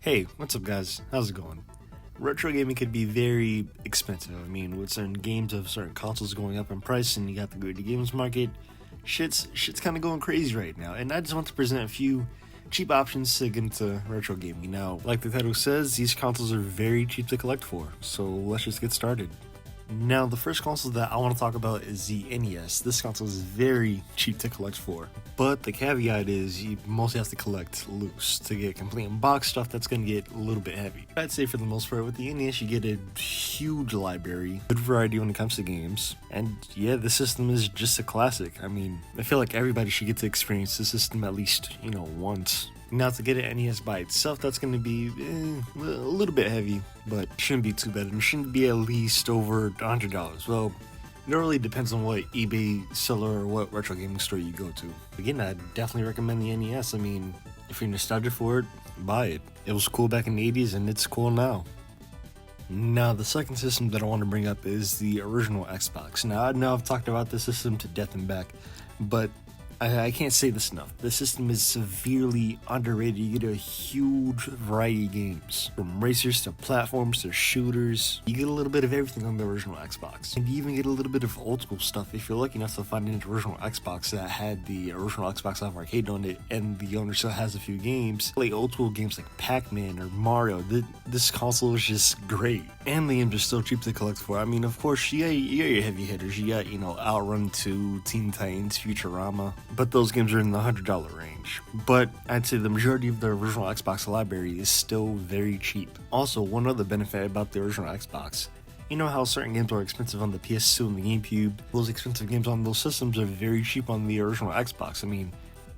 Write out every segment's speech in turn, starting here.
Hey, what's up guys? How's it going? Retro gaming could be very expensive. I mean, with certain games of certain consoles going up in price and you got the greedy games market, shit's kind of going crazy right now. And I just want to present a few cheap options to get into retro gaming. Now, like the title says, these consoles are very cheap to collect for. So let's just get started. Now, the first console that I want to talk about is the NES. This console is very cheap to collect for, but the caveat is you mostly have to collect loose. To get complete in box stuff, that's going to get a little bit heavy. I'd say for the most part, with the NES, you get a huge library, good variety when it comes to games, and yeah, the system is just a classic. I mean, I feel like everybody should get to experience the system at least, once. Now, to get an NES by itself, that's going to be a little bit heavy, but shouldn't be too bad. And it shouldn't be at least over $100. Well, it really depends on what eBay seller or what retro gaming store you go to. Again, I definitely recommend the NES. I mean, if you're nostalgic for it, buy it. It was cool back in the 80s and it's cool now. Now, the second system that I want to bring up is the original Xbox. Now, I know I've talked about this system to death and back, but I can't say this enough. The system is severely underrated. You get a huge variety of games, from racers to platforms to shooters. You get a little bit of everything on the original Xbox. And you even get a little bit of old school stuff if you're lucky enough to find an original Xbox that had the original Xbox Live Arcade on it and the owner still has a few games. Play old school games like Pac-Man or Mario. This console is just great. And the games are still cheap to collect for. I mean, of course, you got your heavy hitters. You got, Outrun 2, Teen Titans, Futurama. But those games are in the $100 range. But I'd say the majority of the original Xbox library is still very cheap. Also, one other benefit about the original Xbox, you know how certain games are expensive on the PS2 and the GameCube? Those expensive games on those systems are very cheap on the original Xbox. I mean,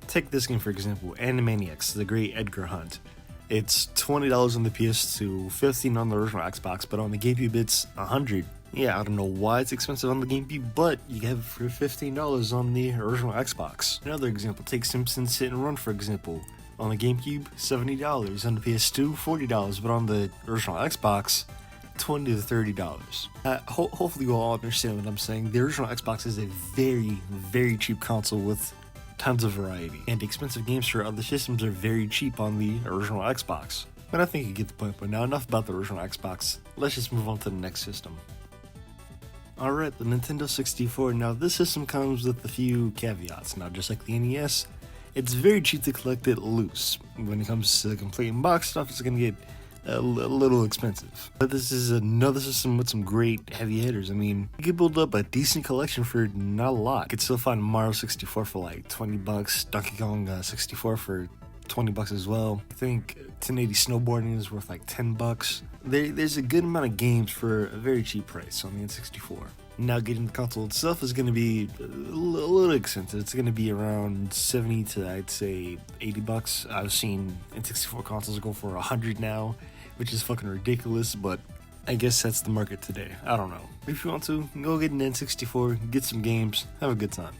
take this game for example, Animaniacs, The Great Edgar Hunt. It's $20 on the PS2, $15 on the original Xbox, but on the GameCube it's $100. Yeah, I don't know why it's expensive on the GameCube, but you have it for $15 on the original Xbox. Another example, take Simpsons Hit and Run for example. On the GameCube, $70. On the PS2, $40, but on the original Xbox, $20 to $30. Hopefully you all understand what I'm saying. The original Xbox is a very, very cheap console with tons of variety, and expensive games for other systems are very cheap on the original Xbox. But I think you get the point. But now enough about the original Xbox. Let's just move on to the next system. Alright, the Nintendo 64. Now this system comes with a few caveats. Now just like the NES, it's very cheap to collect it loose. When it comes to complete in box stuff, it's going to get a little expensive. But this is another system with some great heavy hitters. I mean, you could build up a decent collection for not a lot. You could still find Mario 64 for like $20, Donkey Kong 64 for $20 as well. I think 1080 Snowboarding is worth like $10. There's a good amount of games for a very cheap price on the N64. Now getting the console itself is going to be a little expensive. It's going to be around 70 to I'd say $80. I've seen N64 consoles go for $100 now, which is fucking ridiculous, but I guess that's the market today. I don't know. If you want to, go get an N64, get some games, have a good time.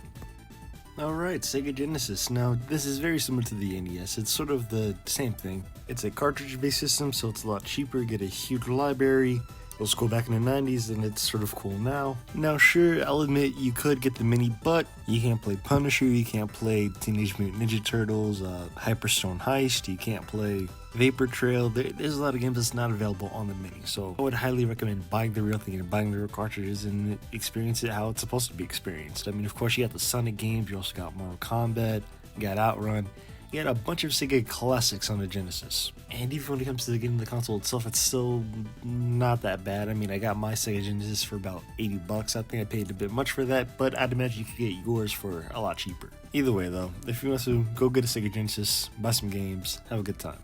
Alright, Sega Genesis. Now, this is very similar to the NES. It's sort of the same thing. It's a cartridge-based system, so it's a lot cheaper, get a huge library. It was cool back in the 90s, and it's sort of cool now. Now, sure, I'll admit you could get the Mini, but you can't play Punisher, you can't play Teenage Mutant Ninja Turtles, Hyperstone Heist, you can't play Vapor Trail. There's a lot of games that's not available on the Mini, so I would highly recommend buying the real thing and buying the real cartridges and experience it how it's supposed to be experienced. I mean, of course, you got the Sonic games, you also got Mortal Kombat, you got Outrun, you got a bunch of Sega classics on the Genesis. And even when it comes to getting the console itself, it's still not that bad. I mean, I got my Sega Genesis for about $80. I think I paid a bit much for that, but I'd imagine you could get yours for a lot cheaper. Either way though, if you want to, go get a Sega Genesis, buy some games, have a good time.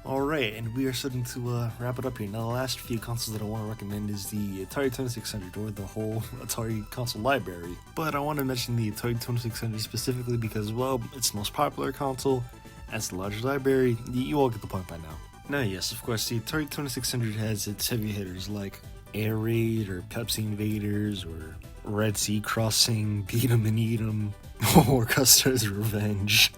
Alright, and we are starting to wrap it up here. Now, the last few consoles that I want to recommend is the Atari 2600, or the whole Atari console library. But I want to mention the Atari 2600 specifically because, well, it's the most popular console, has the largest library. You all get the point by now. Now, yes, of course, the Atari 2600 has its heavy hitters like Air Raid, or Pepsi Invaders, or Red Sea Crossing, Beat 'em and Eat 'em, or Custer's Revenge.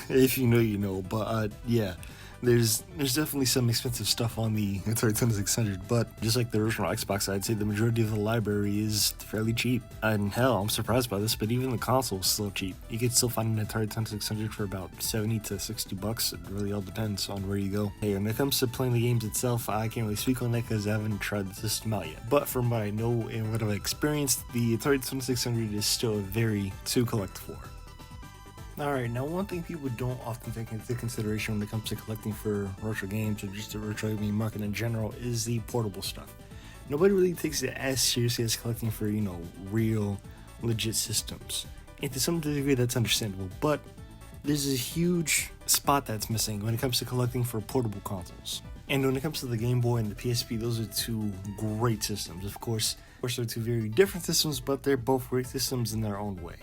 If you know, you know, but yeah. There's definitely some expensive stuff on the Atari 2600, but just like the original Xbox, I'd say the majority of the library is fairly cheap. And hell, I'm surprised by this, but even the console is still cheap. You could still find an Atari 2600 for about 70 to 60 bucks. It really all depends on where you go. Hey, when it comes to playing the games itself, I can't really speak on that because I haven't tried the system out yet. But from what I know and what I've experienced, the Atari 2600 is still very to collect for. Alright, now one thing people don't often take into consideration when it comes to collecting for retro games or just the retro gaming market in general is the portable stuff. Nobody really takes it as seriously as collecting for, real, legit systems. And to some degree that's understandable, but there's a huge spot that's missing when it comes to collecting for portable consoles. And when it comes to the Game Boy and the PSP, those are two great systems. Of course, they're two very different systems, but they're both great systems in their own way.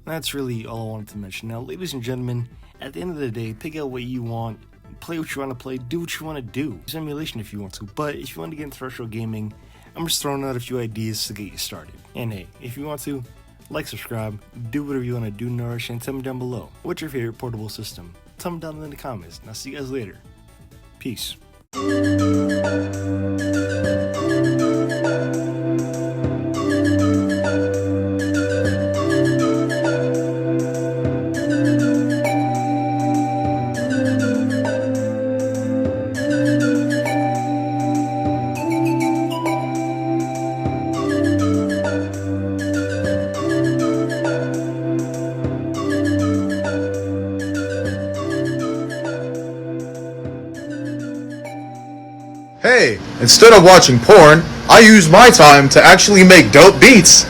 That's really all I wanted to mention. Now, ladies and gentlemen, at the end of the day, pick out what you want, play what you want to play, do what you want to do. Use emulation if you want to, but if you want to get into retro gaming, I'm just throwing out a few ideas to get you started. And hey, if you want to, like, subscribe, do whatever you want to do, nourish, and tell me down below, what's your favorite portable system? Tell me down in the comments, and I'll see you guys later. Peace. Hey, instead of watching porn, I use my time to actually make dope beats.